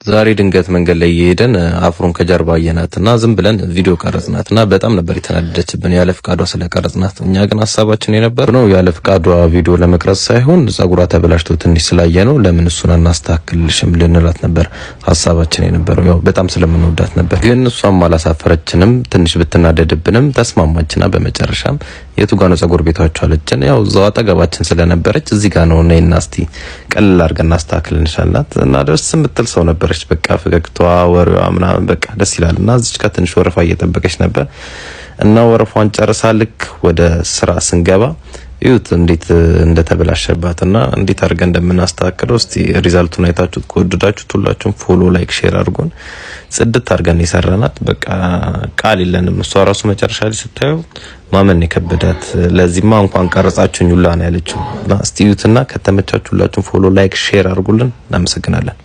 ዛሬ ድንገት መንገድ ላይ እየሄደን አፍሮን ከጀርባ አየናትና ዝም ብለን ቪዲዮ ቀረጽናትና በጣም ነበር የተናደደችብን ያለ ፍቃዷ ስለቀረጽናት። እኛ ግን ሐሳባችን የነበረው ያለ ፍቃዷ ቪዲዮ ለመቅረጽ ሳይሆን ጸጉሯ ተበላሽቶ ትንሽ ስላየነው ለምን እሱን አናስተካክልሽም ልንላት ነበር ሐሳባችን የነበረው። ያው በጣም ስለምንወዳት ነበር። ግን እሷም አላሳፈረችንም። ትንሽ ብትናደድብንም ተስማማችና በመጨረሻም የቱ ጋር ነው ጸጉር ቤታቸው አለችን። ያው እዛው አጠገባችን ስለነበረች እዚህ ጋር ነው ነይና እስቲ ቀለል አድርገን እናስተካክልልሻላት እና ደስ የምትል ሰው ነበረች። በቃ ፈገግታዋ ወሬዋ ምናምን በቃ ደስ ይላልና እዚች ጋር ትንሽ ወረፋ እየጠበቀች ነበር እና ወረፋውን ጨርሳ ልክ ወደ ስራ ስንገባ ይሁት እንዴት እንደተበላሸባትና እንዴት አድርገን እንደምናስተካክለው እስቲ ሪዛልቱን አይታችሁት ከወደዳችሁት ሁላችሁም ፎሎ ላይክ ሼር አድርጉን። ጽድት አድርገን ይሰራናት በቃ ቃል የለንም። እሷ ራሱ መጨረሻ ላይ ስታዩ ማመን የከበዳት ለዚህማ እንኳን ቀረጻችሁኝ ሁላ ነው ያለችው። እስቲ ይሁትና ከተመቻችሁ ሁላችሁም ፎሎ ላይክ ሼር አድርጉልን። እናመሰግናለን።